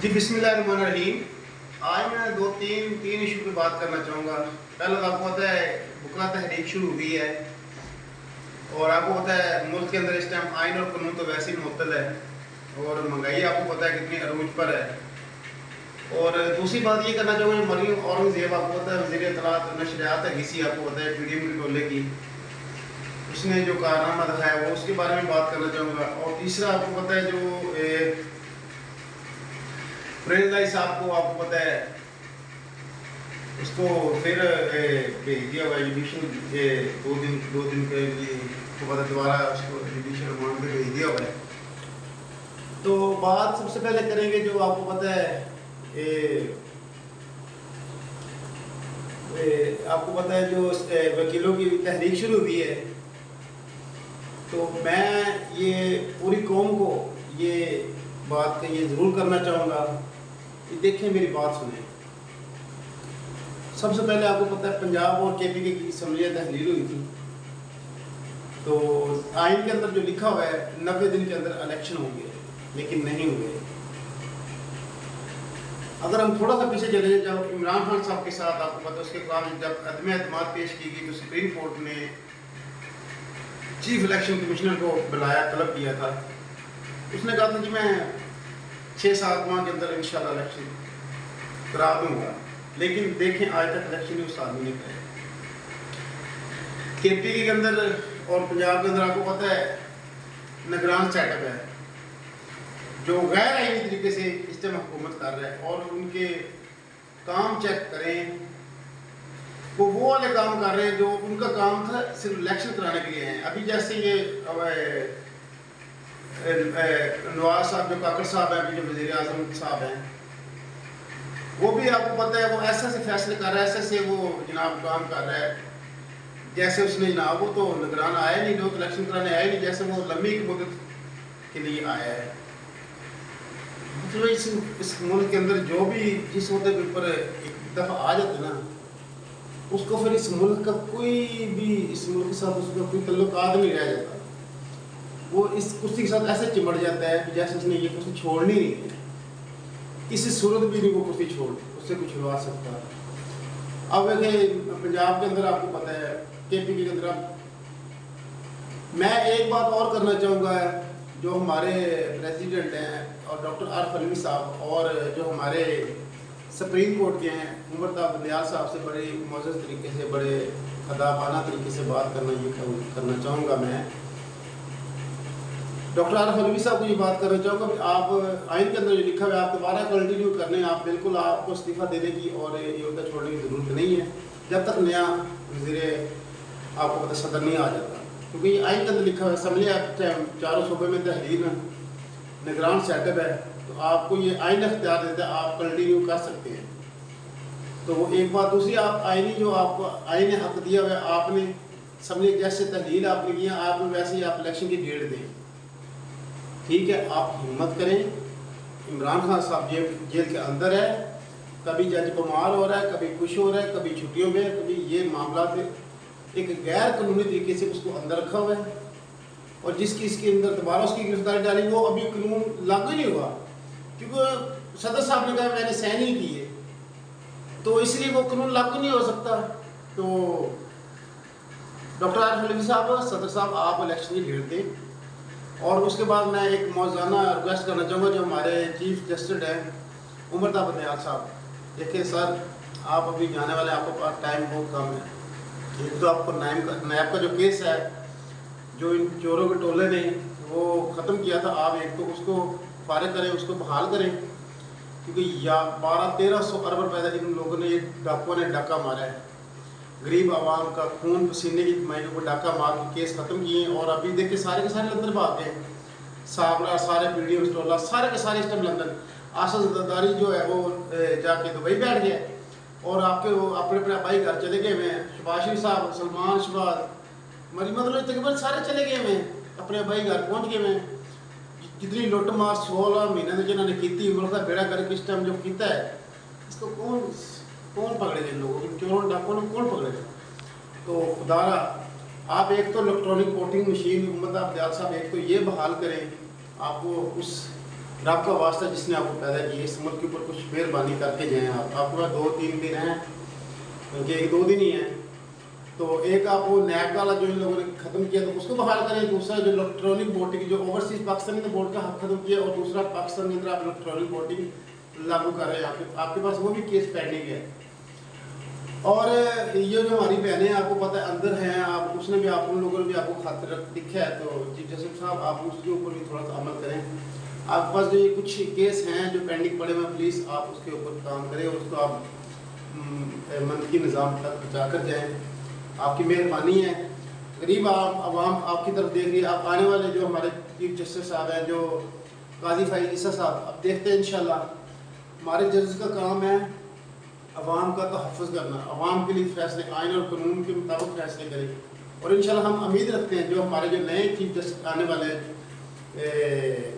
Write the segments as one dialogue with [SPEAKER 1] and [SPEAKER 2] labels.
[SPEAKER 1] جی بسم اللہ الرحمن الرحیم. آج میں تین ایشو پہ بات کرنا چاہوں گا. پہلا تو آپ کو پتہ ہے بکرا تحریک شروع ہوئی ہے اور آپ کو پتہ ہے ملک کے اندر اس ٹائم آئین اور قانون تو ویسے ہی معطل ہے اور مہنگائی آپ کو پتہ ہے کتنی عروج پر ہے. اور دوسری بات یہ کرنا چاہوں گا مریم اورنگزیب آپ کو پتہ ہے وزیر اطلاعات اور نشریات ہے گی سی آپ کو پتہ ہے پی ڈی ایم کے ٹولے کی, اس نے جو کارنامہ دکھایا وہ اس کے بارے میں بات کرنا چاہوں گا. اور تیسرا آپ کو پتہ ہے جو پریز لائی صاحب کو آپ کو پتہ ہے اس کو پھر بھیج دیا ہوا جوڈیشل دو دن کے لیے کو پتہ دوبارہ اس کو جوڈیشل ریمانڈ پہ بھیج دیا ہوا ہے. تو بات سب سے پہلے کریں گے جو آپ کو پتہ ہے آپ کو پتہ ہے جو وکیلوں کی تحریک شروع ہوئی ہے, تو میں یہ پوری قوم کو یہ بات کا یہ ضرور کرنا چاہوں گا کہ دیکھیں میری بات سنیں. سب سے پہلے آپ کو پتہ ہے پنجاب اور کے پی کے کی اسمبلیاں تحلیل ہوئی تھی, تو آئین کے اندر جو لکھا ہوا ہے 90 دن کے اندر الیکشن ہوں گے لیکن نہیں ہوئے. اگر ہم تھوڑا سا پیچھے چلے جب عمران خان صاحب کے ساتھ آپ کو پتہ ہے اس کے خلاف جب عدم اعتماد پیش کی گئی تو سپریم کورٹ نے چیف الیکشن کمشنر کو بلایا طلب کیا تھا. اس نے کہا تھا کہ میں 6-7 ماہ کے اندر انشاءاللہ الیکشن کرا دوں گا, لیکن دیکھیں آج تک الیکشن اس آدمی نے کرے. کے پی کے اندر اور پنجاب کے اندر آپ کو پتہ ہے نگران سیٹ اپ ہے جو غیر آئینی طریقے سے اس ٹائم حکومت کر رہا ہے, اور ان کے کام چیک کریں وہ والے کام کر رہے ہیں جو ان کا کام تھا صرف الیکشن کرانے کے لیے ہیں. ابھی جیسے یہ نواز صاحب جو کاکڑ صاحب ہیں ابھی جو وزیر اعظم صاحب ہیں وہ بھی آپ کو پتہ ہے وہ ایسے سے فیصلے کر رہا ہے, ایسے وہ جناب کام کر رہا ہے جیسے اس نے جناب وہ تو نگران آیا نہیں, جو الیکشن کرانے آیا نہیں, جیسے وہ لمبی مدت کے لیے آیا ہے. اس ملک کے اندر جو بھی جس عہدے کے اوپر ایک دفعہ آ جاتا ہے نا اس کو پھر اس ملک کا کوئی بھی اس ملک کے ساتھ اس کا کوئی تعلقات نہیں رہ جاتا. وہ اس کرسی کے ساتھ ایسے چمٹ جاتا ہے جیسے اس نے یہ کرسی چھوڑنی نہیں ہے, کسی صورت بھی نہیں وہ کرسی چھوڑ اس سے کچھ چھڑوا سکتا. اب پنجاب کے اندر آپ کو پتہ ہے کے پی کے اندر میں ایک بات اور کرنا چاہوں گا جو ہمارے پریزیڈنٹ ہیں اور ڈاکٹر عارف علوی صاحب اور جو ہمارے سپریم کورٹ کے ہیں عمر بندیال صاحب سے بڑے معزز طریقے سے بڑے ادابانہ طریقے سے بات کرنا چاہوں گا. میں ڈاکٹر عارف علوی صاحب کو یہ بات کرنا چاہوں گا کہ آپ آئین کے اندر جو لکھا ہوا ہے آپ دوبارہ کنٹینیو کرنے آپ بالکل آپ کو استعفیٰ دینے کی اور یہ عہدہ چھوڑنے کی ضرورت نہیں ہے جب تک نیا وزیر آپ کو پتہ صدر نہیں آ جاتا, کیونکہ یہ آئین کے اندر لکھا ہوا ہے اسمبلی ایکٹ چاروں صوبے میں تحریر نگران سیٹ اپ ہے, تو آپ کو یہ آئین اختیار دیتا ہے آپ کنٹینیو کر سکتے ہیں. تو وہ ایک بات. دوسری آپ آئینی جو آپ کو آئین حق دیا ہوا ہے آپ نے اسمبلی جیسے تحلیل آپ نے کیا آپ نے ویسے ہی آپ الیکشن کی ڈیٹ دیں, ٹھیک ہے. آپ ہمت کریں, عمران خان صاحب جیل کے اندر ہے, کبھی جج بیمار ہو رہا ہے, کبھی خوش ہو رہا ہے, کبھی چھٹیوں میں, کبھی یہ معاملات ایک غیر قانونی طریقے سے اس کو اندر رکھا ہوا ہے, اور جس کی اس کے اندر دوبارہ اس کی گرفتاری ڈالی وہ ابھی قانون لاگو ہی نہیں ہوا کیونکہ صدر صاحب نے کہا میں نے سائن نہیں کیے, تو اس لیے وہ قانون لاگو نہیں ہو سکتا. تو ڈاکٹر عارف علوی صاحب صدر صاحب آپ الیکشن کی ڈیٹ دیں. اور اس کے بعد میں ایک موزانہ ریکویسٹ کرنا چاہوں گا جو ہمارے چیف جسٹس ہیں عمر بندیال صاحب, دیکھیں سر آپ ابھی جانے والے آپ کے پاس ٹائم بہت کم ہے. ایک تو آپ کو نیب کا جو کیس ہے جو ان چوروں کے ٹولے نے وہ ختم کیا تھا, آپ ایک تو اس کو فارغ کریں, اس کو بحال کریں, کیونکہ 1200-1300 ارب روپے ان لوگوں نے یہ ڈاکوؤں نے ڈاکہ مارا ہے, غریب عوام کا خون پسینے کی کمائی کو ڈاکہ مار کے کیس ختم کیے ہیں. اور ابھی دیکھیں سارے کے سارے لندن بھاگ گئے, صابرہ سارے پی ڈی ایم اسٹولہ سارے کے سارے اس ٹائم لندن. آصف زرداری جو ہے وہ جا کے دبئی بیٹھ گیا, اور آپ کے وہ اپنے اپنے بھائی گھر چلے گئے ہوئے ہیں. شہباز شریف صاحب, سلمان شہباز, مریم تقریباً سارے چلے گئے ہوئے ہیں, اپنے بھائی گھر پہنچ گئے ہوئے ہیں. جتنی لٹ مار 16 مہینے جنہوں نے کی ملک کا بیڑا کر کے اس ٹائم جو کیتا ہے اس کو کون پکڑے گا, ان لوگوں کو چوروں ڈاکوں نے کون پکڑے گا. تو خدا را آپ ایک تو الیکٹرانک ووٹنگ مشین عمر بندیال صاحب ایک تو یہ بحال کریں, آپ کو اس رب کا واسطہ جس نے آپ کو پیدا کیا اس ملک کے اوپر کچھ مہربانی کر کے جائیں آپ کے پاس 2-3 دن ہیں کیونکہ 1-2 دن ہی ہیں تو ایک آپ وہ نیب والا جو ان لوگوں نے ختم کیا تو اس کو بحال کریں دوسرا جو الیکٹرانک ووٹنگ جو اوورسیز پاکستان نے ووٹ کا حق ختم کیا اور دوسرا پاکستان کے اندر آپ الیکٹرانک ووٹنگ لاگو کر رہے ہیں آپ کے پاس وہ بھی کیس پینڈنگ ہے اور یہ جو ہماری بہنیں آپ کو پتہ ہے اندر ہیں آپ اس نے بھی آپ ان لوگوں نے بھی آپ کو خط لکھا ہے تو چیف جسٹس صاحب آپ اس کے اوپر بھی تھوڑا سا عمل کریں آپ کے پاس جو یہ کچھ کیس ہیں جو پینڈنگ پڑے ہوئے پلیز آپ اس کے اوپر کام کریں اور اس کو آپ منطقی نظام تک پہنچا کر جائیں آپ کی مہربانی ہے غریب عوام آپ کی طرف دیکھ رہی ہے آپ آنے والے جو ہمارے چیف جسٹس صاحب ہیں جو قاضی فائز عیسیٰ صاحب اب دیکھتے ہیں انشاءاللہ ہمارے ججز کا کام ہے عوام کا تحفظ کرنا عوام کے لیے فیصلے آئین اور قانون کے مطابق فیصلے کریں اور انشاءاللہ ہم امید رکھتے ہیں جو ہمارے جو نئے چیف جسٹس آنے والے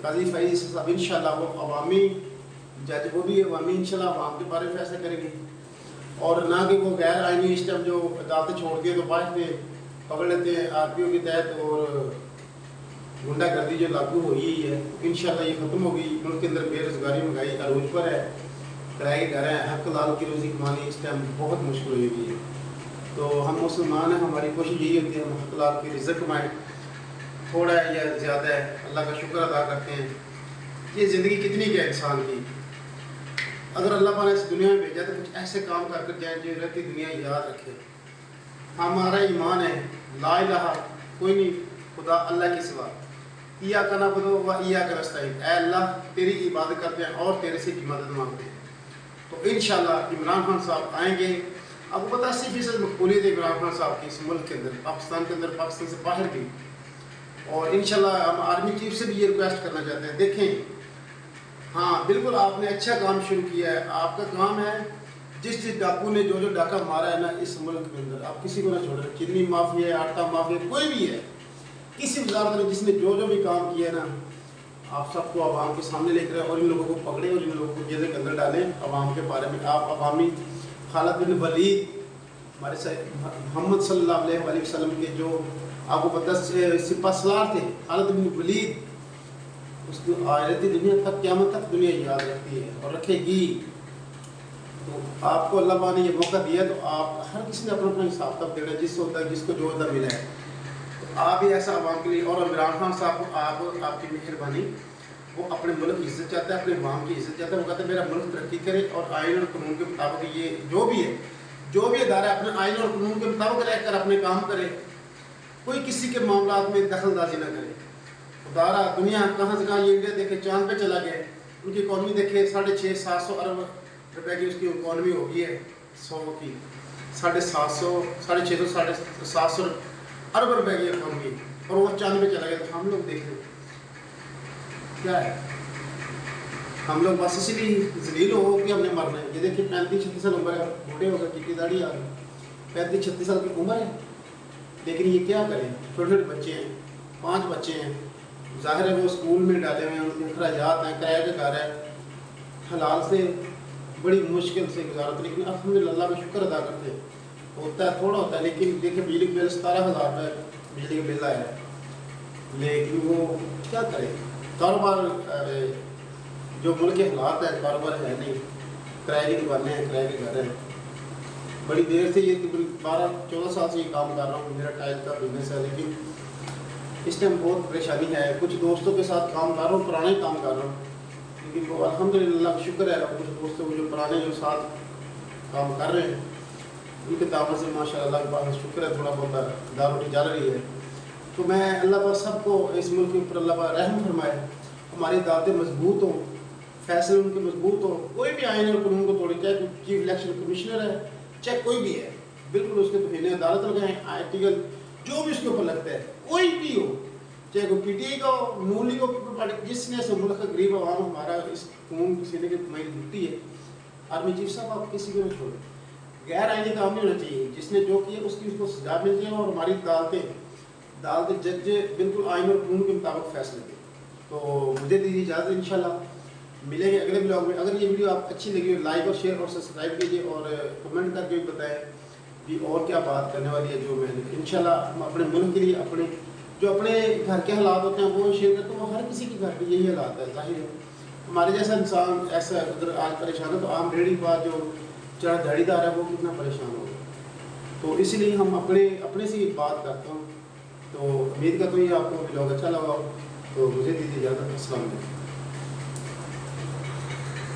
[SPEAKER 1] قاضی فائز عیسیٰ صاحب انشاءاللہ وہ عوامی جج وہ بھی عوامی انشاءاللہ عوام کے بارے میں فیصلے کریں گے اور نہ کہ وہ غیر آئینی اس ٹائم جو عدالتیں چھوڑ کے تو بعد میں پکڑ لیتے ہیں آر پی او کے تحت اور غنڈہ گردی جو لاگو ہوئی ہے انشاءاللہ یہ ختم ہوگی ملک کے اندر بے روزگاری مہنگائی عروج پر ہے کرائے کے گھر ہیں حق لال کی روزی کمانی اس ٹائم بہت مشکل ہوئی ہوئی ہے تو ہم مسلمان ہیں ہماری کوشش یہی ہوتی ہے ہم حق لال کی رزق کمائیں تھوڑا ہے یا زیادہ ہے اللہ کا شکر ادا کرتے ہیں یہ زندگی کتنی کیا انسان کی اگر اللہ تعالیٰ نے اس دنیا میں بھیجا تو کچھ ایسے کام کر جائیں جو رہتی دنیا یاد رکھے ہمارا ایمان ہے لا الہ کوئی نہیں خدا اللہ کی سوا ایاک نعبد و ایاک نستعین اے اللہ تیری عبادت کرتے ہیں اور تیرے سے مدد مانگتے ہیں تو انشاءاللہ عمران خان صاحب آئیں گے آپ کو پتہ 80% مقبولیت ہے عمران خان صاحب کی اس ملک کے اندر پاکستان کے اندر پاکستان سے باہر بھی اور انشاءاللہ ہم آرمی چیف سے بھی یہ ریکویسٹ کرنا چاہتے ہیں دیکھیں ہاں بالکل آپ نے اچھا کام شروع کیا ہے آپ کا کام ہے جس ڈاکو نے جو ڈاکہ مارا ہے نا اس ملک کے اندر آپ کسی کو نہ چھوڑ رہے چینی مافیا ہے آٹا مافیا کوئی بھی ہے کسی وزارت نے جس نے جو بھی کام کیا ہے نا آپ سب کو عوام کے سامنے لے کر اور ان لوگوں کو پکڑیں اور ان لوگوں کو جیل کے اندر ڈالیں عوام کے بارے میں آپ عوامی خالد بن ولید ہمارے محمد صلی اللہ علیہ وسلم کے جو آپ کو پتہ سپہ سالار تھے خالد بن ولید اس کی آخرتی دنیا تک قیامت تک دنیا یاد رکھتی ہے اور رکھے گی تو آپ کو اللہ نے یہ موقع دیا تو آپ ہر کسی نے اپنا حساب تب دینا جس ہوتا ہے جس کو جو ہوتا ملا ہے تو آپ بھی ایسا عوام کے لیے اور عمران خان صاحب کو آپ کی مہربانی وہ اپنے ملک کی عزت چاہتا ہے اپنے عوام کی عزت چاہتا ہے وہ کہتا ہے میرا ملک ترقی کرے اور آئین اور قانون کے مطابق یہ جو بھی ادارہ اپنے آئین اور قانون کے مطابق رہ کر اپنے کام کرے کوئی کسی کے معاملات میں دخل اندازی نہ کرے ادارہ دنیا کہاں سے کہاں یہ انڈیا دیکھے چاند پہ چلا گیا ان کی اکانومی دیکھے 650-700 ارب روپے کی اس کی اکانومی ہو گئی ہے 100 کی 650-700 ارب روپے کی اکانومی اور وہ چاند پہ چلا گیا تو ہم لوگ دیکھ رہے کیا ہے ہم لوگ بس اسی لیے ذلیل ہو کہ ہم نے مرنا ہے یہ دیکھیں 35-36 سال عمر ہے بوڑھے ہو گئے کتنی داڑھی آ گئی 35-36 سال کی عمر ہے لیکن یہ کیا کریں چھوٹے چھوٹے بچے ہیں 5 بچے ہیں ظاہر ہے وہ اسکول میں ڈالے ہوئے ہیں ان کے اخراجات ہیں کرایہ کا گھر ہے حلال سے بڑی مشکل سے گزارت لیکن الحمدللہ اللہ کا شکر ادا کرتے ہوتا ہے تھوڑا ہوتا ہے لیکن دیکھیں بجلی کا بل 17,000 روپے بجلی کا بل آیا ہے لیکن وہ کیا کرے کاروبار جو ملک کے حالات ہیں کاروبار ہے نہیں کرائے کی دکانیں ہیں کرائے کے گھر ہیں بڑی دیر سے یہ 12-14 سال سے یہ کام کر رہا ہوں میرا ٹائل کا بزنس ہے لیکن اس ٹائم بہت پریشانی ہے کچھ دوستوں کے ساتھ کام کر رہا ہوں پرانے کام کر رہا ہوں لیکن وہ الحمدللہ شکر ہے کچھ دوستوں کو جو پرانے جو ساتھ کام کر رہے ہیں ان کے تعاون سے ماشاءاللہ اللہ کے پاس شکر ہے تھوڑا بہت دار روٹی چل رہی ہے تو میں اللہ تعالیٰ سب کو اس ملک کے اوپر اللہ تعالیٰ رحم فرمائے ہماری عدالتیں مضبوط ہوں فیصلے ان کے مضبوط ہوں کوئی بھی آئین اور قانون کو توڑے چاہے کوئی چیف الیکشن کمشنر ہے چاہے کوئی بھی ہے بالکل اس کے توہین عدالت لگائیں آرٹیکل جو بھی اس کے اوپر لگتا ہے کوئی بھی ہو چاہے کوئی پی ٹی آئی کا ہو نون لیگ ہو جس نے سے ملک کا غریب عوام ہمارا اس قانون کے سینے کے مائل ڈھکتی ہے آرمی چیف صاحب آپ کسی کو نہ چھوڑیں غیر آئینی کام نہیں ہونا چاہیے جس نے جو کیا اس کی اس کو سزا مل جائے اور ہماری عدالتیں جج بالکل آئین اور قانون کے مطابق فیصلے دیں تو مجھے دیجیے اجازت انشاءاللہ ملیں گے اگلے بلاگ میں اگر یہ ویڈیو آپ اچھی لگی ہو لائک اور شیئر اور سبسکرائب کیجیے اور کمنٹ کر کے بھی بتائیں کہ اور کیا بات کرنے والی ہے جو میں نے انشاءاللہ ہم اپنے ملک کے لیے اپنے جو اپنے گھر کے حالات ہوتے ہیں وہ شیئر کرتے ہیں وہ ہر کسی کے گھر کے یہی حالات ہے ظاہر ہے ہمارے جیسا انسان ایسا اگر آج پریشان ہے تو عام ریڑھی بات جو چڑھا دھاڑی دار ہے وہ کتنا پریشان ہوگا. تو اسی لیے ہم اپنے سے ہی بات کرتا ہوں. تو امید کرتا ہوں یہ آپ کو ولاگ اچھا لگا. تو مجھے دیجیے اجازت. السلام علیکم.